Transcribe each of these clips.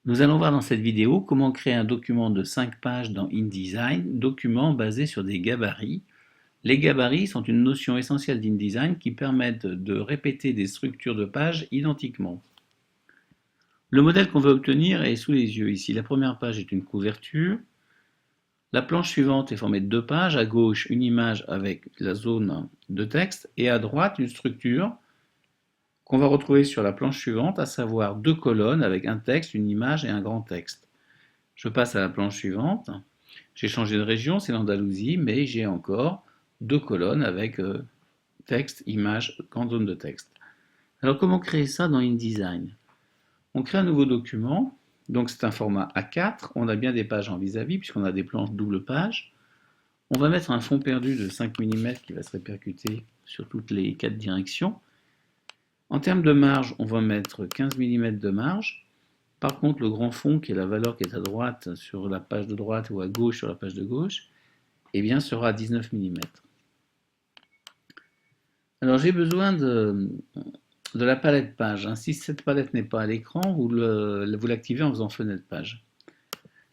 Nous allons voir dans cette vidéo comment créer un document de 5 pages dans InDesign, document basé sur des gabarits. Les gabarits sont une notion essentielle d'InDesign qui permettent de répéter des structures de pages identiquement. Le modèle qu'on veut obtenir est sous les yeux ici. La première page est une couverture. La planche suivante est formée de 2 pages. À gauche, une image avec la zone de texte et à droite, une structure qu'on va retrouver sur la planche suivante, à savoir 2 colonnes avec un texte, une image et un grand texte. Je passe à la planche suivante. J'ai changé de région, c'est l'Andalousie, mais j'ai encore 2 colonnes avec texte, image, grande zone de texte. Alors comment créer ça dans InDesign? On crée un nouveau document, donc c'est un format A4, on a bien des pages en vis-à-vis puisqu'on a des planches double page. On va mettre un fond perdu de 5 mm qui va se répercuter sur toutes les 4 directions. En termes de marge, on va mettre 15 mm de marge. Par contre, le grand fond, qui est la valeur qui est à droite sur la page de droite ou à gauche sur la page de gauche, eh bien, sera à 19 mm. Alors, j'ai besoin de la palette page. Hein. Si cette palette n'est pas à l'écran, vous l'activez en faisant fenêtre page.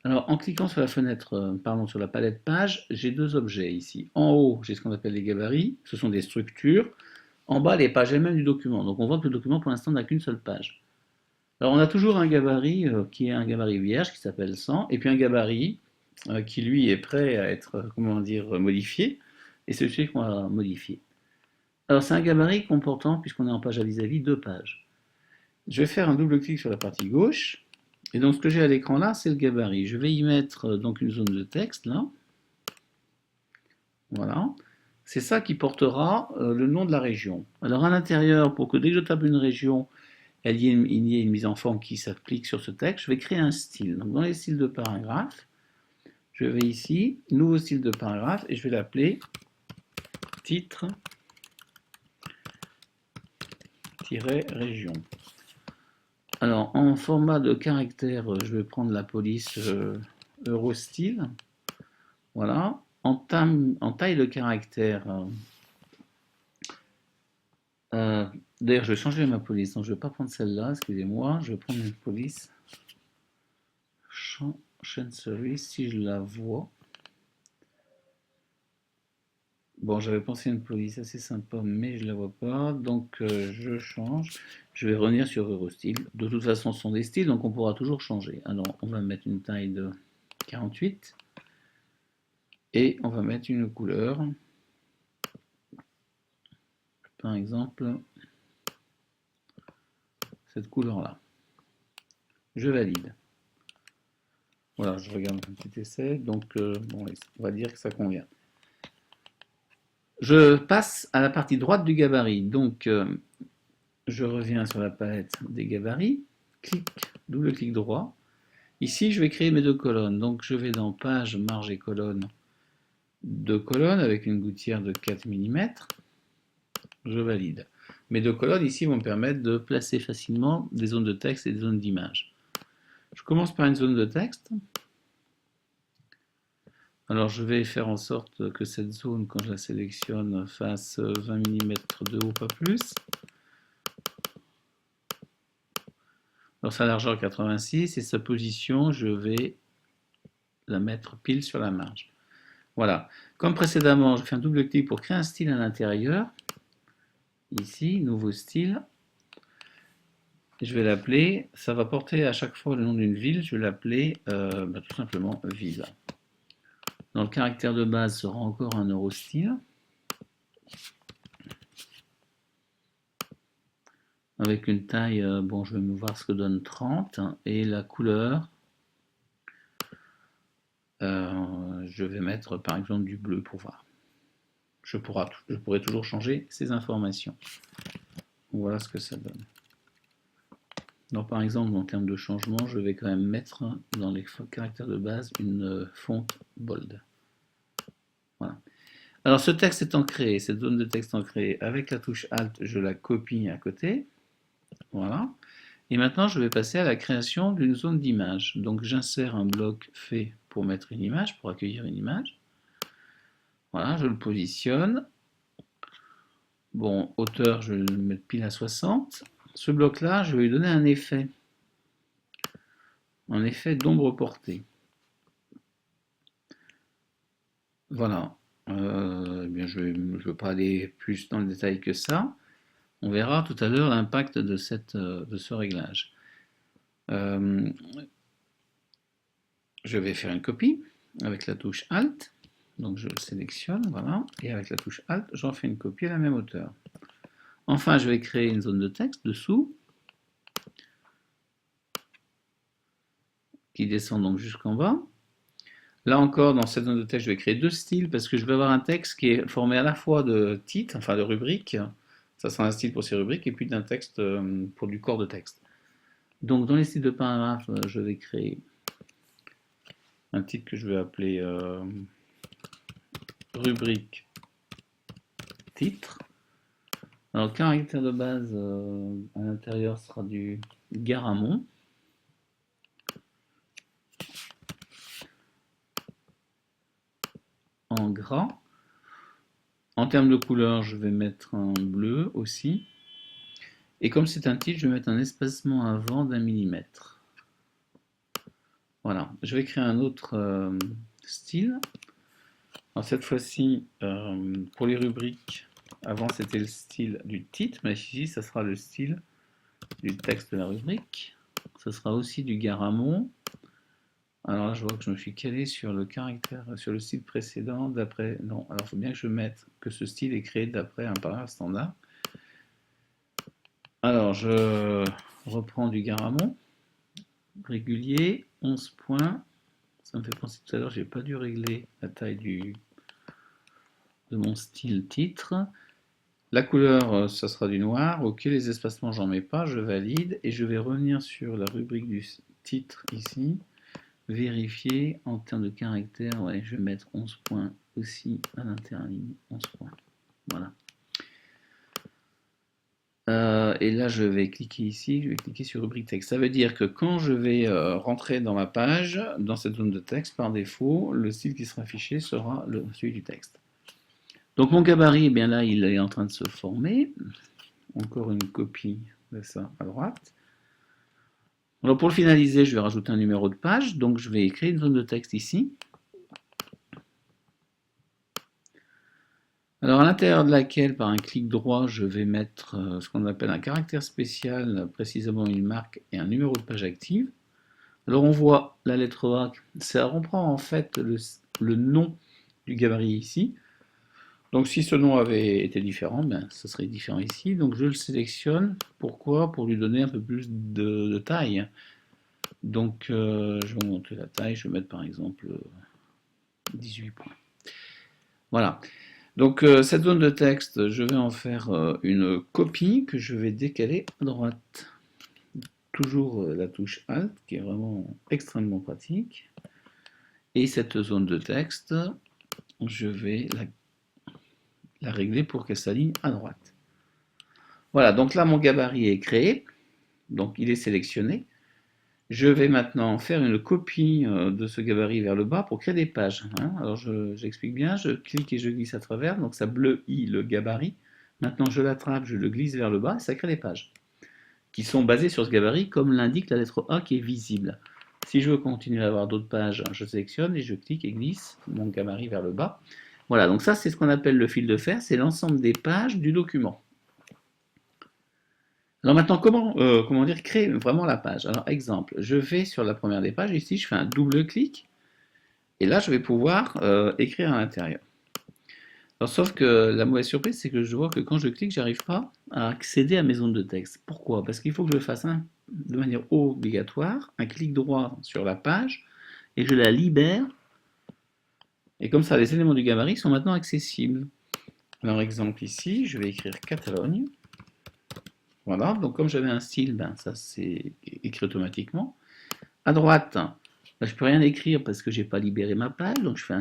Alors, en cliquant sur la fenêtre, sur la palette page, j'ai deux objets ici. En haut, j'ai ce qu'on appelle les gabarits. Ce sont des structures. En bas, les pages elles-mêmes du document. Donc, on voit que le document, pour l'instant, n'a qu'une seule page. Alors, on a toujours un gabarit qui est un gabarit vierge qui s'appelle 100, et puis un gabarit qui, lui, est prêt à être, modifié, et c'est celui qu'on va modifier. Alors, c'est un gabarit comportant, puisqu'on est en page à vis-à-vis, deux pages. Je vais faire un double clic sur la partie gauche, et donc ce que j'ai à l'écran là, c'est le gabarit. Je vais y mettre donc une zone de texte, là. Voilà. C'est ça qui portera le nom de la région. Alors, à l'intérieur, pour que dès que je tape une région, il y ait une mise en forme qui s'applique sur ce texte, je vais créer un style. Donc dans les styles de paragraphe, je vais ici, nouveau style de paragraphe, et je vais l'appeler titre-région. Alors en format de caractère, je vais prendre la police Eurostyle. Voilà. En taille de caractère, d'ailleurs je vais changer ma police, donc je ne vais pas prendre celle-là, excusez-moi, je vais prendre une police chancellerie si je la vois. Bon, j'avais pensé à une police assez sympa, mais je la vois pas. Donc, je change. Je vais revenir sur Eurostyle. De toute façon, ce sont des styles, donc on pourra toujours changer. Alors, on va mettre une taille de 48. Et on va mettre une couleur. Par exemple, cette couleur-là. Je valide. Voilà, je regarde un petit essai. Donc, bon, on va dire que ça convient. Je passe à la partie droite du gabarit. Donc, je reviens sur la palette des gabarits. Clic, double clic droit. Ici, je vais créer mes deux colonnes. Donc, je vais dans page, marge et colonne, deux colonnes avec une gouttière de 4 mm. Je valide. Mes deux colonnes ici vont me permettre de placer facilement des zones de texte et des zones d'image. Je commence par une zone de texte. Alors, je vais faire en sorte que cette zone, quand je la sélectionne, fasse 20 mm de haut, pas plus. Alors, sa largeur 86 et sa position, je vais la mettre pile sur la marge. Voilà. Comme précédemment, je fais un double clic pour créer un style à l'intérieur. Ici, nouveau style. Je vais l'appeler, ça va porter à chaque fois le nom d'une ville, je vais l'appeler tout simplement ville. Dans le caractère de base sera encore un Eurostyle. Avec une taille, bon je vais me voir ce que donne 30. Et la couleur, je vais mettre par exemple du bleu pour voir. Je pourrai toujours changer ces informations. Voilà ce que ça donne. Donc par exemple, en termes de changement, je vais quand même mettre dans les caractères de base une fonte bold. Voilà. Alors ce texte étant créé, cette zone de texte étant créée, avec la touche Alt, je la copie à côté. Voilà. Et maintenant, je vais passer à la création d'une zone d'image. Donc j'insère un bloc fait pour mettre une image, pour accueillir une image. Voilà, je le positionne. Bon, hauteur, je vais le mettre pile à 60. Ce bloc-là, je vais lui donner un effet. en effet d'ombre portée. Voilà. Eh bien, je ne veux pas aller plus dans le détail que ça. On verra tout à l'heure l'impact de ce réglage. Euh, je vais faire une copie avec la touche Alt. Donc je le sélectionne, voilà. Et avec la touche Alt, j'en fais une copie à la même hauteur. Enfin, je vais créer une zone de texte dessous, qui descend donc jusqu'en bas. Là encore, dans cette zone de texte, je vais créer deux styles parce que je vais avoir un texte qui est formé à la fois de titres, enfin de rubriques, ça sera un style pour ces rubriques, et puis d'un texte pour du corps de texte. Donc dans les styles de paragraphe, je vais créer un titre que je vais appeler rubrique titre. Alors le caractère de base à l'intérieur sera du Garamond. En gras. En termes de couleur, je vais mettre un bleu aussi. Et comme c'est un titre, je vais mettre un espacement avant d'1 millimètre. Voilà, je vais créer un autre style. Alors cette fois-ci, pour les rubriques, avant c'était le style du titre, mais ici ça sera le style du texte de la rubrique. Ce sera aussi du Garamond. Alors là, je vois que je me suis calé sur le caractère, sur le style précédent, d'après... Non, alors il faut bien que je mette que ce style est créé d'après un paragraphe standard. Alors, je reprends du Garamond, régulier, 11 points. Ça me fait penser tout à l'heure, j'ai pas dû régler la taille de mon style titre. La couleur, ça sera du noir. Ok, les espacements, j'en mets pas, je valide. Et je vais revenir sur la rubrique du titre ici. Vérifier en termes de caractère, ouais, je vais mettre 11 points aussi à l'interligne, 11 points, voilà. Et là, je vais cliquer ici, je vais cliquer sur rubrique texte. Ça veut dire que quand je vais rentrer dans ma page, dans cette zone de texte, par défaut, le style qui sera affiché sera celui du texte. Donc mon gabarit, eh bien là, il est en train de se former. Encore une copie de ça à droite. Alors pour le finaliser, je vais rajouter un numéro de page, donc je vais créer une zone de texte ici. Alors à l'intérieur de laquelle, par un clic droit, je vais mettre ce qu'on appelle un caractère spécial, précisément une marque et un numéro de page active. Alors on voit la lettre A, ça reprend en fait le nom du gabarit ici. Donc si ce nom avait été différent, ben, ce serait différent ici. Donc je le sélectionne. Pourquoi? Pour lui donner un peu plus de taille. Donc je vais monter la taille, je vais mettre par exemple 18 points. Voilà. Donc cette zone de texte, je vais en faire une copie que je vais décaler à droite. Toujours la touche Alt qui est vraiment extrêmement pratique. Et cette zone de texte, je vais la régler pour qu'elle s'aligne à droite. Voilà, donc là mon gabarit est créé, donc il est sélectionné. Je vais maintenant faire une copie de ce gabarit vers le bas pour créer des pages. Alors j'explique bien, je clique et je glisse à travers, donc ça bleuit le gabarit. Maintenant je l'attrape, je le glisse vers le bas et ça crée des pages qui sont basées sur ce gabarit comme l'indique la lettre A qui est visible. Si je veux continuer à avoir d'autres pages, je sélectionne et je clique et glisse mon gabarit vers le bas. Voilà, donc ça c'est ce qu'on appelle le fil de fer, c'est l'ensemble des pages du document. Alors maintenant, comment dire, créer vraiment la page? Alors exemple, je vais sur la première des pages, ici je fais un double clic, et là je vais pouvoir écrire à l'intérieur. Alors sauf que la mauvaise surprise, c'est que je vois que quand je clique, j'arrive pas à accéder à mes zones de texte. Pourquoi? Parce qu'il faut que je fasse de manière obligatoire un clic droit sur la page, et je la libère, et comme ça les éléments du gabarit sont maintenant accessibles. Alors exemple ici, je vais écrire Catalogne. Voilà, donc comme j'avais un style, ben, ça c'est écrit automatiquement. À droite, ben, je ne peux rien écrire parce que je n'ai pas libéré ma page, donc je fais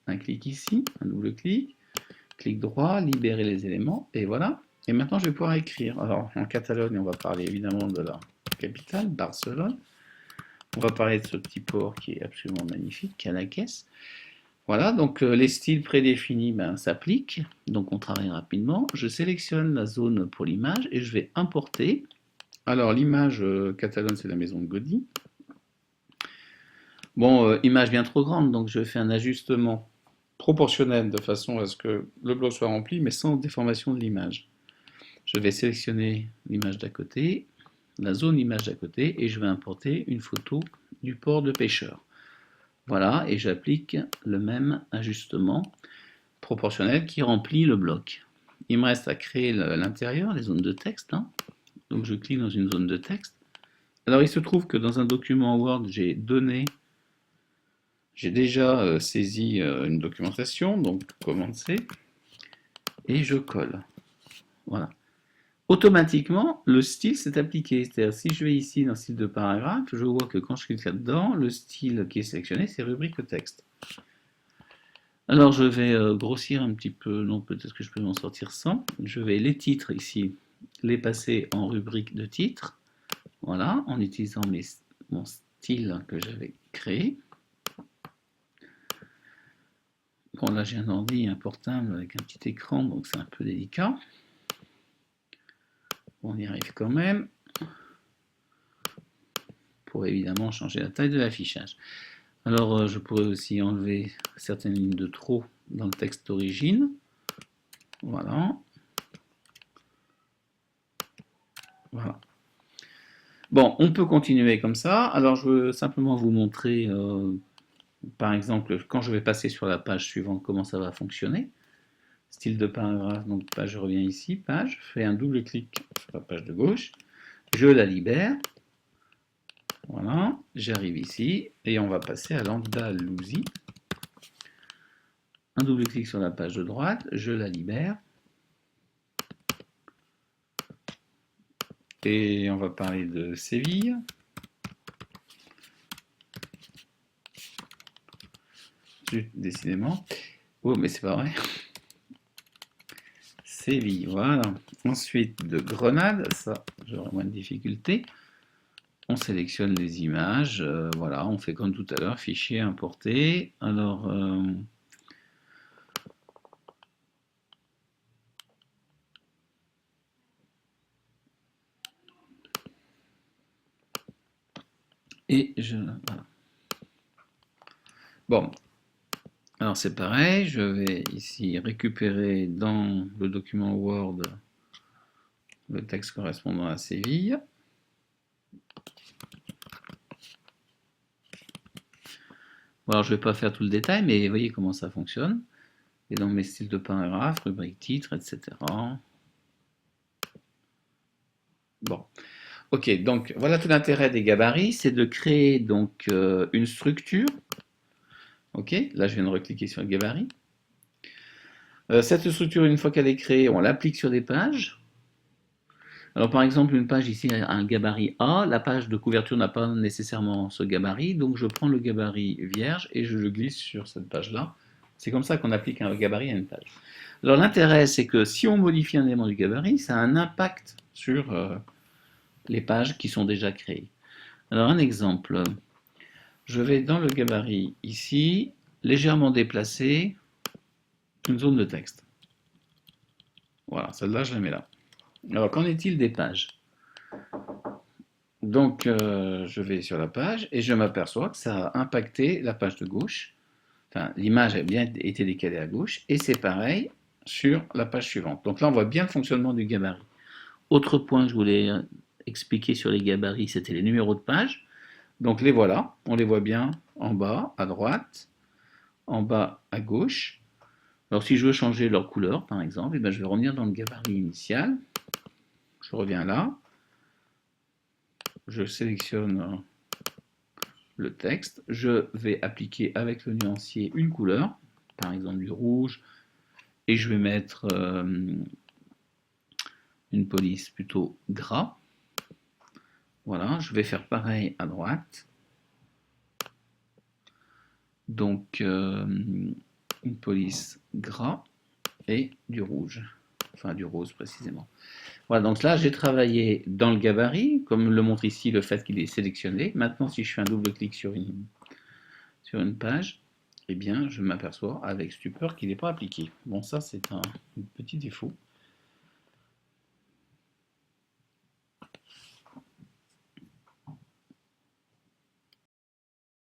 un clic ici, un double clic droit, libérer les éléments, et voilà. Et maintenant je vais pouvoir écrire. Alors en Catalogne, on va parler évidemment de la capitale, Barcelone. On va parler de ce petit port qui est absolument magnifique, Cadaqués. Voilà, donc les styles prédéfinis ben, s'appliquent, donc on travaille rapidement. Je sélectionne la zone pour l'image et je vais importer. Alors l'image Catalogne, c'est la maison de Gaudí. Bon, image bien trop grande, donc je fais un ajustement proportionnel de façon à ce que le bloc soit rempli, mais sans déformation de l'image. Je vais sélectionner l'image d'à côté, la zone image d'à côté, et je vais importer une photo du port de pêcheur. Voilà, et j'applique le même ajustement proportionnel qui remplit le bloc. Il me reste à créer l'intérieur, les zones de texte, hein. Donc je clique dans une zone de texte. Alors il se trouve que dans un document Word, j'ai déjà saisi une documentation, donc commande C, et je colle. Voilà. Automatiquement, le style s'est appliqué. C'est-à-dire, si je vais ici dans style de paragraphe, je vois que quand je clique là-dedans, le style qui est sélectionné, c'est rubrique texte. Alors, je vais grossir un petit peu, non, peut-être que je peux m'en sortir sans. Je vais les titres ici, les passer en rubrique de titres. Voilà, en utilisant mon style que j'avais créé. Bon, là, j'ai un ordi, un portable avec un petit écran, donc c'est un peu délicat. On y arrive quand même. Pour évidemment changer la taille de l'affichage. Alors, je pourrais aussi enlever certaines lignes de trop dans le texte d'origine. Voilà. Voilà. Bon, on peut continuer comme ça. Alors, je veux simplement vous montrer, par exemple, quand je vais passer sur la page suivante, comment ça va fonctionner. Style de paragraphe, donc page, je reviens ici, page, je fais un double clic sur la page de gauche, je la libère. Voilà, j'arrive ici et on va passer à l'Andalousie. Un double clic sur la page de droite, je la libère. Et on va parler de Séville. Décidément. Oh, mais c'est pas vrai. Séville, voilà. Ensuite, de Grenade, ça, j'aurai moins de difficultés. On sélectionne les images. Voilà, on fait comme tout à l'heure, fichier importé. Alors, et je... Voilà. Bon, alors c'est pareil, je vais ici récupérer dans le document Word le texte correspondant à Séville. Bon, alors je ne vais pas faire tout le détail, mais voyez comment ça fonctionne. Et dans mes styles de paragraphe, rubrique titre, etc. Bon, ok, donc voilà tout l'intérêt des gabarits, c'est de créer donc une structure. Ok, là je viens de recliquer sur le gabarit. Cette structure, une fois qu'elle est créée, on l'applique sur des pages. Alors par exemple, une page ici a un gabarit A, la page de couverture n'a pas nécessairement ce gabarit, donc je prends le gabarit vierge et je le glisse sur cette page-là. C'est comme ça qu'on applique un gabarit à une page. Alors l'intérêt, c'est que si on modifie un élément du gabarit, ça a un impact sur les pages qui sont déjà créées. Alors un exemple, je vais dans le gabarit ici, légèrement déplacer une zone de texte. Voilà, celle-là je la mets là. Alors qu'en est-il des pages? Donc je vais sur la page et je m'aperçois que ça a impacté la page de gauche. Enfin, l'image a bien été décalée à gauche et c'est pareil sur la page suivante. Donc là on voit bien le fonctionnement du gabarit. Autre point que je voulais expliquer sur les gabarits, c'était les numéros de page. Donc les voilà, on les voit bien en bas à droite, en bas à gauche. Alors si je veux changer leur couleur par exemple, eh bien, je vais revenir dans le gabarit initial. Je reviens là, je sélectionne le texte, je vais appliquer avec le nuancier une couleur, par exemple du rouge, et je vais mettre une police plutôt gras. Voilà, je vais faire pareil à droite. Donc une police gras et du rouge, enfin du rose précisément. Voilà, donc là j'ai travaillé dans le gabarit, comme le montre ici le fait qu'il est sélectionné. Maintenant si je fais un double clic sur une page, eh bien je m'aperçois avec stupeur qu'il n'est pas appliqué. Bon, ça c'est un petit défaut.